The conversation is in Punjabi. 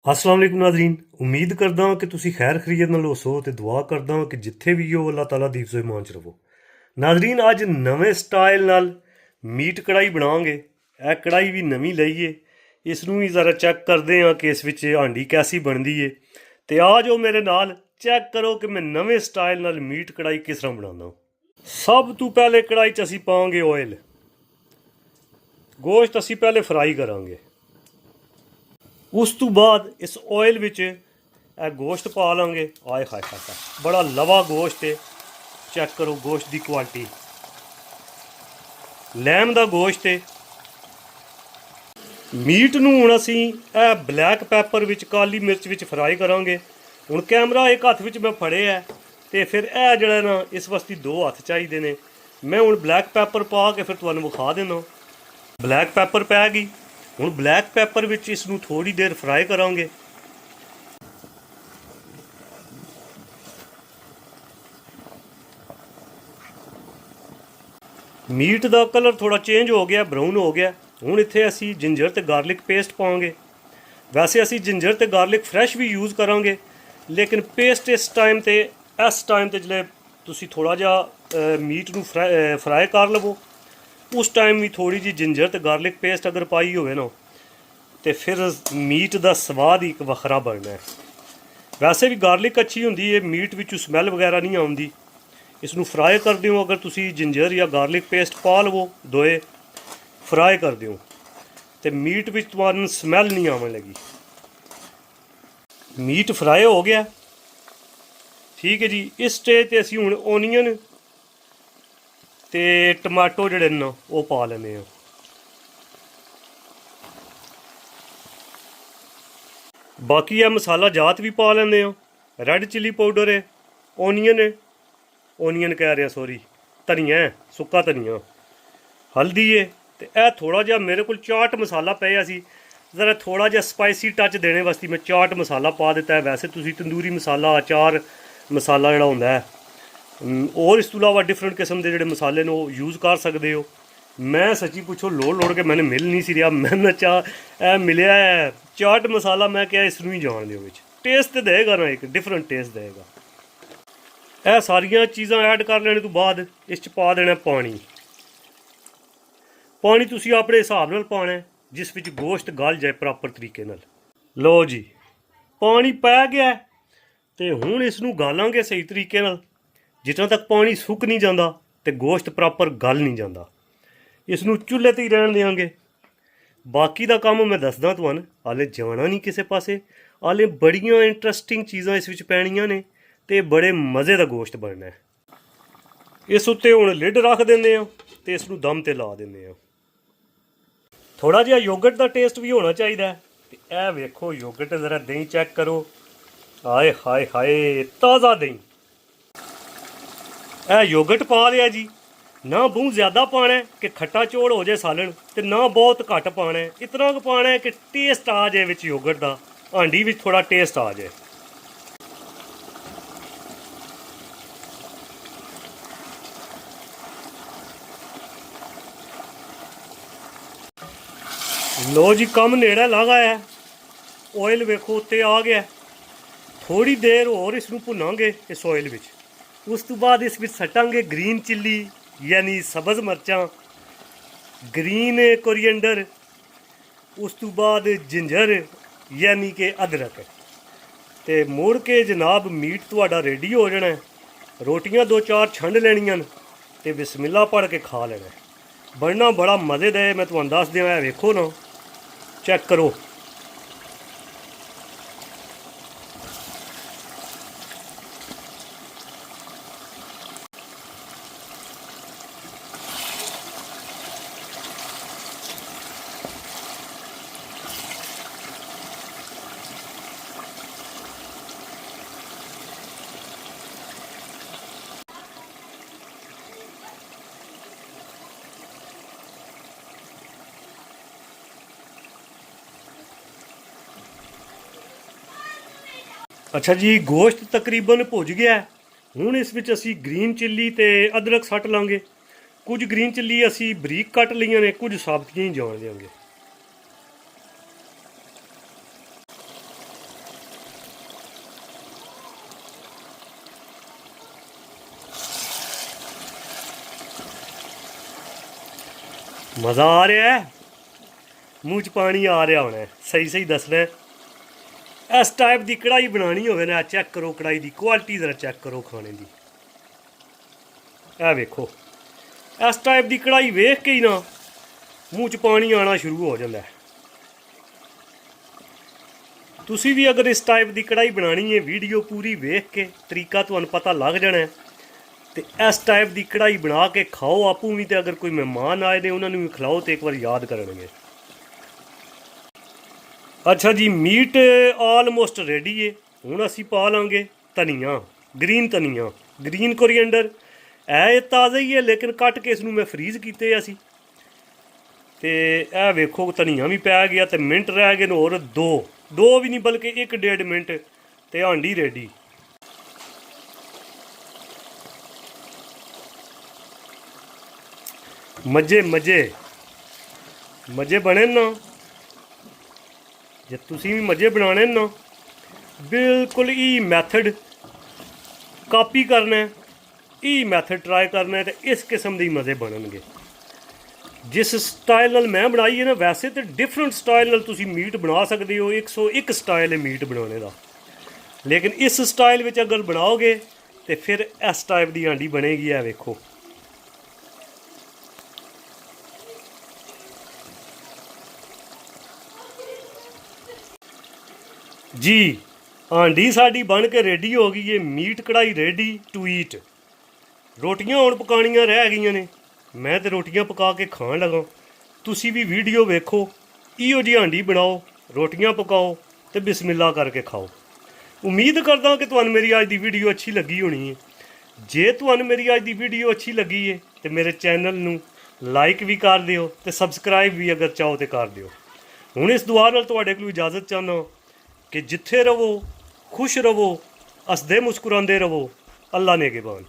अस्सलाम वालेकुम नाज़रीन, उम्मीद करदा ਹਾਂ ਕਿ ਤੁਸੀਂ ਖੈਰ ਖਰੀਅਤ ਨਾਲ ਹੋਸੋ ਤੇ ਦੁਆ ਕਰਦਾ ਹਾਂ ਕਿ ਜਿੱਥੇ ਵੀ ਹੋ ਅੱਲਾਹ ਤਾਲਾ ਦੀ ਹਿਫਜ਼ੋ ਇਮਾਨ 'ਚ ਰਹੋ। ਨਾਜ਼ਰੀਨ, ਅੱਜ ਨਵੇਂ ਸਟਾਈਲ ਨਾਲ ਮੀਟ ਕੜਾਈ ਬਣਾਵਾਂਗੇ। ਇਹ ਕੜਾਈ ਵੀ ਨਵੀਂ ਲਈ ਏ, ਇਸ ਨੂੰ ਵੀ ਜ਼ਰਾ ਚੈੱਕ ਕਰਦੇ ਹਾਂ ਕਿ ਇਸ ਵਿੱਚ ਹਾਂਡੀ ਕੈਸੀ ਬਣਦੀ ਏ। ਤੇ ਆ ਜਾਓ ਮੇਰੇ ਨਾਲ ਚੈੱਕ ਕਰੋ ਕਿ ਮੈਂ ਨਵੇਂ ਸਟਾਈਲ ਨਾਲ ਮੀਟ ਕੜਾਈ ਕਿਸ ਤਰ੍ਹਾਂ ਬਣਾਉਂਦਾ। ਸਭ ਤੋਂ ਪਹਿਲੇ ਕੜਾਈ 'ਚ ਅਸੀਂ ਪਾਵਾਂਗੇ ਆਇਲ। ਗੋਸ਼ਤ ਅਸੀਂ ਪਹਿਲੇ ਫਰਾਈ ਕਰਾਂਗੇ। ਉਸ ਤੋਂ ਬਾਅਦ ਇਸ ਆਇਲ ਵਿੱਚ ਇਹ ਗੋਸ਼ਤ ਪਾ ਲਾਂਗੇ। ਆਏ ਹਾਏ ਹਾਏ ਹਾਏ, ਬੜਾ ਲਵਾ ਗੋਸ਼ਤ ਹੈ। ਚੈੱਕ ਕਰੋ ਗੋਸ਼ਤ ਦੀ ਕੁਆਲਿਟੀ, ਲੈਮ ਦਾ ਗੋਸ਼ਤ ਹੈ। ਮੀਟ ਨੂੰ ਹੁਣ ਅਸੀਂ ਇਹ ਬਲੈਕ ਪੈਪਰ ਵਿੱਚ, ਕਾਲੀ ਮਿਰਚ ਵਿੱਚ ਫਰਾਈ ਕਰਾਂਗੇ। ਹੁਣ ਕੈਮਰਾ ਇੱਕ ਹੱਥ ਵਿੱਚ ਮੈਂ ਫੜਿਆ ਤੇ ਫਿਰ ਇਹ ਜਿਹੜਾ ਨਾ ਇਸ ਵਾਸਤੇ ਦੋ ਹੱਥ ਚਾਹੀਦੇ ਨੇ। ਮੈਂ ਹੁਣ ਬਲੈਕ ਪੈਪਰ ਪਾ ਕੇ ਫਿਰ ਤੁਹਾਨੂੰ ਵਿਖਾ ਦੇਣਾ। ਬਲੈਕ ਪੈਪਰ ਪੈ ਗਈ। ਹੁਣ ਬਲੈਕ ਪੈਪਰ ਵਿੱਚ ਇਸ ਨੂੰ ਥੋੜੀ ਦੇਰ ਫਰਾਈ ਕਰਾਂਗੇ। ਮੀਟ ਦਾ ਕਲਰ ਥੋੜਾ ਚੇਂਜ ਹੋ ਗਿਆ, ਬਰਾਊਨ ਹੋ ਗਿਆ। ਹੁਣ ਇੱਥੇ ਅਸੀਂ ਜਿੰਜਰ ਤੇ ਗਾਰਲਿਕ ਪੇਸਟ ਪਾਵਾਂਗੇ। ਵੈਸੇ ਅਸੀਂ ਜਿੰਜਰ ਤੇ ਗਾਰਲਿਕ ਫਰੈਸ਼ ਵੀ ਯੂਜ਼ ਕਰਾਂਗੇ, ਲੇਕਿਨ ਪੇਸਟ ਇਸ ਟਾਈਮ ਤੇ ਜਿਹੜੇ ਤੁਸੀਂ ਥੋੜਾ ਜਿਹਾ ਮੀਟ ਨੂੰ ਫਰਾਈ ਕਰ ਲਵੋ, ਉਸ ਟਾਈਮ ਵੀ ਥੋੜੀ ਜਿਹੀ ਜਿੰਜਰ ਤੇ ਗਾਰਲਿਕ ਪੇਸਟ ਅਗਰ ਪਾਈ ਹੋਵੇ ਨਾ ਤੇ ਫਿਰ ਮੀਟ ਦਾ ਸਵਾਦ ਹੀ ਇੱਕ ਵੱਖਰਾ ਬਣਨਾ ਹੈ। ਵੈਸੇ ਵੀ ਗਾਰਲਿਕ ਅੱਛੀ ਹੁੰਦੀ ਹੈ, ਮੀਟ ਵਿੱਚੋਂ ਸਮੈਲ ਵਗੈਰਾ ਨਹੀਂ ਆਉਂਦੀ। ਇਸ ਨੂੰ ਫਰਾਈ ਕਰਦੇ ਹੋ, ਅਗਰ ਤੁਸੀਂ ਜਿੰਜਰ ਜਾਂ ਗਾਰਲਿਕ ਪੇਸਟ ਪਾ ਲਵੋ, ਦੋਏ ਫਰਾਈ ਕਰ ਦਿਓ ਤੇ ਮੀਟ ਵਿੱਚ ਤੁਹਾਨੂੰ ਸਮੈਲ ਨਹੀਂ ਆਉਣ ਲੱਗੀ। ਮੀਟ ਫਰਾਈ ਹੋ ਗਿਆ, ਠੀਕ ਹੈ ਜੀ। ਇਸ ਸਟੇਜ ਤੇ ਅਸੀਂ ਹੁਣ ਓਨੀਅਨ ਤੇ ਟਮਾਟੋ ਜਿਹੜੇ ਨੇ ਉਹ ਪਾ ਲੈਂਦੇ ਹਾਂ। ਬਾਕੀ ਇਹ ਮਸਾਲਾ ਜਾਤ ਵੀ ਪਾ ਲੈਂਦੇ ਹਾਂ। ਰੈੱਡ ਚਿੱਲੀ ਪਾਊਡਰ ਹੈ, ਓਨੀਅਨ ਕਹਿ ਰਿਹਾ, ਸੌਰੀ, ਧਨੀਆ ਹੈ, ਸੁੱਕਾ ਧਨੀਆ, ਹਲਦੀ ਹੈ। ਤੇ ਇਹ ਥੋੜਾ ਜਿਹਾ ਮੇਰੇ ਕੋਲ ਚਾਟ ਮਸਾਲਾ ਪਿਆ ਸੀ, ਜ਼ਰਾ ਥੋੜਾ ਜਿਹਾ ਸਪਾਈਸੀ ਟੱਚ ਦੇਣੇ ਵਾਸਤੇ ਮੈਂ ਚਾਟ ਮਸਾਲਾ ਪਾ ਦਿੱਤਾ ਹੈ। ਵੈਸੇ ਤੁਸੀਂ ਤੰਦੂਰੀ ਮਸਾਲਾ, ਅਚਾਰ ਮਸਾਲਾ ਜਿਹੜਾ ਹੁੰਦਾ ਹੈ, ਔਰ ਇਸ ਤੋਂ ਇਲਾਵਾ ਡਿਫਰੈਂਟ ਕਿਸਮ ਦੇ ਜਿਹੜੇ ਮਸਾਲੇ ਨੇ ਉਹ ਯੂਜ਼ ਕਰ ਸਕਦੇ ਹੋ। ਮੈਂ ਸੱਚੀ ਪੁੱਛੋ ਲੋੜ ਕੇ ਮੈਨੂੰ ਮਿਲ ਨਹੀਂ ਸੀ ਰਿਹਾ। ਮੈਨੂੰ ਇਹ ਮਿਲਿਆ ਹੈ ਚਾਟ ਮਸਾਲਾ। ਮੈਂ ਕਿਹਾ ਇਸ ਨੂੰ ਹੀ ਜਾਣ ਦਿਓ, ਵਿੱਚ ਟੇਸਟ ਤੇ ਦੇਗਾ ਨਾ, ਇੱਕ ਡਿਫਰੈਂਟ ਟੇਸਟ ਦੇਗਾ। ਇਹ ਸਾਰੀਆਂ ਚੀਜ਼ਾਂ ਐਡ ਕਰ ਲੈਣ ਤੋਂ ਬਾਅਦ ਇਸ 'ਚ ਪਾ ਦੇਣਾ ਪਾਣੀ। ਪਾਣੀ ਤੁਸੀਂ ਆਪਣੇ ਹਿਸਾਬ ਨਾਲ ਪਾਉਣਾ, ਜਿਸ ਵਿੱਚ ਗੋਸ਼ਤ ਗਲ ਜਾਏ ਪ੍ਰੋਪਰ ਤਰੀਕੇ ਨਾਲ। ਲਓ ਜੀ, ਪਾਣੀ ਪੈ ਗਿਆ ਤੇ ਹੁਣ ਇਸ ਨੂੰ ਗਾਲਾਂਗੇ ਸਹੀ ਤਰੀਕੇ ਨਾਲ। ਜਿੱਥੋਂ ਤੱਕ ਪਾਣੀ ਸੁੱਕ ਨਹੀਂ ਜਾਂਦਾ ਤੇ ਗੋਸ਼ਤ ਪ੍ਰੋਪਰ ਗਲ ਨਹੀਂ ਜਾਂਦਾ, ਇਸ ਨੂੰ ਚੁੱਲ੍ਹੇ 'ਤੇ ਹੀ ਰਹਿਣ ਦੇਵਾਂਗੇ। ਬਾਕੀ ਦਾ ਕੰਮ ਮੈਂ ਦੱਸਦਾ ਤੁਹਾਨੂੰ, ਹਾਲੇ ਜਾਣਾ ਨਹੀਂ ਕਿਸੇ ਪਾਸੇ। ਹਾਲੇ ਬੜੀਆਂ ਇੰਟਰਸਟਿੰਗ ਚੀਜ਼ਾਂ ਇਸ ਵਿੱਚ ਪੈਣੀਆਂ ਨੇ ਤੇ ਬੜੇ ਮਜ਼ੇ ਦਾ ਗੋਸ਼ਤ ਬਣਨਾ ਹੈ। ਇਸ ਉੱਤੇ ਹੁਣ ਲਿਡ ਰੱਖ ਦਿੰਦੇ ਹਾਂ ਤੇ ਇਸ ਨੂੰ ਦਮ 'ਤੇ ਲਾ ਦਿੰਦੇ ਹਾਂ। ਥੋੜਾ ਜਿਹਾ ਯੋਗਰਟ ਦਾ ਟੇਸਟ ਵੀ ਹੋਣਾ ਚਾਹੀਦਾ ਹੈ। ਤੇ ਇਹ ਵੇਖੋ ਯੋਗਰਟ, ਜ਼ਰਾ ਦਹੀਂ ਚੈੱਕ ਕਰੋ। ਹਾਏ ਹਾਏ ਹਾਏ, ਤਾਜ਼ਾ ਦਹੀਂ। ਇਹ ਯੋਗਰਟ ਪਾ ਲਿਆ ਜੀ। ਨਾ ਬਹੁਤ ਜ਼ਿਆਦਾ ਪਾਣਾ ਕਿ ਖੱਟਾ ਚੋੜ ਹੋ ਜਾਏ ਸਾਲਣ, ਤੇ ਨਾ ਬਹੁਤ ਘੱਟ ਪਾਣਾ। ਇਤਨਾ ਕੁ ਪਾਣਾ ਕਿ ਟੇਸਟ ਆ ਜਾਏ ਵਿੱਚ ਯੋਗਰਟ ਦਾ, ਹਾਂਡੀ ਵਿੱਚ ਥੋੜਾ ਟੇਸਟ ਆ ਜਾਏ। ਲੋ ਜੀ, ਕੰਮ ਨੇੜਾ ਲੱਗਾ ਹੈ। ਆਇਲ ਵੇਖੋ ਉੱਤੇ ਆ ਗਿਆ। ਥੋੜੀ ਦੇਰ ਹੋਰ ਇਸ ਨੂੰ ਭੁੰਨਾਂਗੇ ਇਸ ਆਇਲ ਵਿੱਚ। ਉਸ ਤੋਂ ਬਾਅਦ ਇਸ ਵਿੱਚ ਸੱਟਾਂਗੇ ਗ੍ਰੀਨ ਚਿੱਲੀ ਯਾਨੀ ਸਬਜ਼ ਮਿਰਚਾਂ, ਗ੍ਰੀਨ ਕੋਰੀਐਂਡਰ, ਉਸ ਤੋਂ ਬਾਅਦ ਜਿੰਜਰ ਯਾਨੀ ਕਿ ਅਦਰਕ। ਤੇ ਮੁੜ ਕੇ ਜਨਾਬ ਮੀਟ ਤੁਹਾਡਾ ਰੈਡੀ ਹੋ ਜਾਣਾ। ਰੋਟੀਆਂ 2-4 ਛੰਡ ਲੈਣੀਆਂ ਤੇ ਬਿਸਮਿਲ੍ਲਾ ਪੜ੍ਹ ਕੇ ਖਾ ਲੈਣਾ। ਬਣਨਾ ਬੜਾ ਮਜ਼ੇਦਾਰ, ਮੈਂ ਤੁਹਾਨੂੰ ਦੱਸ ਦਿਆਂ। ਇਹ ਵੇਖੋ ਨਾ, ਚੈੱਕ ਕਰੋ। ਅੱਛਾ ਜੀ, ਗੋਸ਼ਤ ਤਕਰੀਬਨ ਭੁੱਜ ਗਿਆ। ਹੁਣ ਇਸ ਵਿੱਚ ਅਸੀਂ ਗ੍ਰੀਨ ਚਿੱਲੀ ਤੇ ਅਦਰਕ ਸੱਟ ਲਾਂਗੇ। ਕੁਝ ਗ੍ਰੀਨ ਚਿੱਲੀ ਅਸੀਂ ਬਰੀਕ ਕੱਟ ਲਈਆਂ ਨੇ, ਕੁਝ ਸਾਬਤੀਆਂ ਹੀ ਜਾਣ ਦਿਆਂਗੇ। ਮਜ਼ਾ ਆ ਰਿਹਾ ਹੈ, ਮੂੰਹ 'ਚ ਪਾਣੀ ਆ ਰਿਹਾ ਹੋਣਾ ਹੈ। ਸਹੀ ਸਹੀ ਦੱਸਣਾ ਹੈ। ਇਸ ਟਾਈਪ ਦੀ ਕੜਾਈ ਬਣਾਉਣੀ ਹੋਵੇ ਨਾ, ਚੈੱਕ ਕਰੋ ਕੜਾਈ ਦੀ ਕੁਆਲਿਟੀ, ਜ਼ਰਾ ਚੈੱਕ ਕਰੋ ਖਾਣੇ ਦੀ। ਇਹ ਵੇਖੋ, ਇਸ ਟਾਈਪ ਦੀ ਕੜਾਈ ਵੇਖ ਕੇ ਹੀ ਨਾ ਮੂੰਹ 'ਚ ਪਾਣੀ ਆਉਣਾ ਸ਼ੁਰੂ ਹੋ ਜਾਂਦਾ ਹੈ। ਤੁਸੀਂ ਵੀ ਅਗਰ ਇਸ ਟਾਈਪ ਦੀ ਕੜਾਈ ਬਣਾਉਣੀ ਹੈ, ਵੀਡੀਓ ਪੂਰੀ ਵੇਖ ਕੇ ਤਰੀਕਾ ਤੁਹਾਨੂੰ ਪਤਾ ਲੱਗ ਜਾਣਾ ਹੈ। ਤੇ ਇਸ ਟਾਈਪ ਦੀ ਕੜਾਈ ਬਣਾ ਕੇ ਖਾਓ ਆਪੂ ਵੀ, ਤੇ ਅਗਰ ਕੋਈ ਮਹਿਮਾਨ ਆਏ ਨੇ ਉਹਨਾਂ ਨੂੰ ਵੀ ਖਿਲਾਓ ਤੇ ਇੱਕ ਵਾਰ ਯਾਦ ਕਰਨਗੇ। ਅੱਛਾ ਜੀ, ਮੀਟ ਆਲਮੋਸਟ ਰੈਡੀ ਹੈ। ਹੁਣ ਅਸੀਂ ਪਾ ਲਾਂਗੇ ਧਨੀਆ, ਗ੍ਰੀਨ ਧਨੀਆ, ਗ੍ਰੀਨ ਕੋਰੀਐਂਡਰ। ਇਹ ਤਾਜ਼ਾ ਹੀ ਹੈ ਲੇਕਿਨ ਕੱਟ ਕੇ ਇਸ ਨੂੰ ਮੈਂ ਫਰੀਜ਼ ਕੀਤੇ ਅਸੀਂ। ਤੇ ਇਹ ਵੇਖੋ ਧਨੀਆ ਵੀ ਪੈ ਗਿਆ ਤੇ ਮਿੰਟ ਰਹਿ ਗਏ ਨੇ ਹੋਰ ਦੋ ਵੀ ਨਹੀਂ ਬਲਕਿ 1-1.5 ਮਿੰਟ ਤੇ ਹਾਂਡੀ ਰੈਡੀ। ਮਜ਼ੇ ਬਣੇ ਨਾ। ਜੇ ਤੁਸੀਂ ਵੀ ਮਜ਼ੇ ਬਣਾਉਣੇ ਨਾ, ਬਿਲਕੁਲ ਇਹ ਮੈਥਡ ਕਾਪੀ ਕਰਨਾ, ਇਹ ਮੈਥਡ ਟਰਾਈ ਕਰਨਾ ਤੇ ਇਸ ਕਿਸਮ ਦੇ ਮਜ਼ੇ ਬਣਨਗੇ। ਜਿਸ ਸਟਾਈਲ ਨਾਲ ਮੈਂ ਬਣਾਈ ਹੈ ਨਾ, ਵੈਸੇ ਤਾਂ ਡਿਫਰੈਂਟ ਸਟਾਈਲ ਨਾਲ ਤੁਸੀਂ ਮੀਟ ਬਣਾ ਸਕਦੇ ਹੋ। 101 ਸਟਾਈਲ ਹੈ ਮੀਟ ਬਣਾਉਣੇ ਦਾ, ਲੇਕਿਨ ਇਸ ਸਟਾਈਲ ਵਿੱਚ ਅਗਰ ਬਣਾਓਗੇ ਤੇ ਫਿਰ ਇਸ ਟਾਈਪ ਦੀ ਹਾਂਡੀ ਬਣੇਗੀ। ਇਹ ਵੇਖੋ ਜੀ, ਹਾਂਡੀ ਸਾਡੀ ਬਣ ਕੇ ਰੈਡੀ ਹੋ ਗਈ ਹੈ। ਮੀਟ ਕੜਾਈ ਰੈਡੀ ਟੂ ਈਟ। ਰੋਟੀਆਂ ਹੁਣ ਪਕਾਉਣੀਆਂ ਰਹਿ ਗਈਆਂ ਨੇ, ਮੈਂ ਤੇ ਰੋਟੀਆਂ ਪਕਾ ਕੇ ਖਾਣ ਲੱਗਾ। ਤੁਸੀਂ ਵੀ ਵੀਡੀਓ ਵੇਖੋ, ਇਹੋ ਜਿਹੀ ਹਾਂਡੀ ਬਣਾਓ, ਰੋਟੀਆਂ ਪਕਾਓ ਤੇ ਬਿਸਮਿਲ੍ਲਾ ਕਰਕੇ ਖਾਓ। ਉਮੀਦ ਕਰਦਾ ਕਿ ਤੁਹਾਨੂੰ ਮੇਰੀ ਅੱਜ ਦੀ ਵੀਡੀਓ ਅੱਛੀ ਲੱਗੀ ਹੋਣੀ ਹੈ। ਜੇ ਤੁਹਾਨੂੰ ਮੇਰੀ ਅੱਜ ਦੀ ਵੀਡੀਓ ਅੱਛੀ ਲੱਗੀ ਹੈ ਤੇ ਮੇਰੇ ਚੈਨਲ ਨੂੰ ਲਾਈਕ ਵੀ ਕਰ ਦਿਓ ਤੇ ਸਬਸਕ੍ਰਾਈਬ ਵੀ ਅਗਰ ਚਾਹੋ ਤੇ ਕਰ ਦਿਓ। ਹੁਣ ਇਸ ਦੁਆ ਨਾਲ ਤੁਹਾਡੇ ਕੋਲ ਇਜਾਜ਼ਤ ਚਾਹੁੰਦਾ ਕਿ ਜਿੱਥੇ ਰਹੋ ਖੁਸ਼ ਰਹੋ, ਹੱਸਦੇ ਮੁਸਕਰਾਉਂਦੇ ਰਹੋ। ਅੱਲਾ ਨਿਗਹਿਬਾਨ।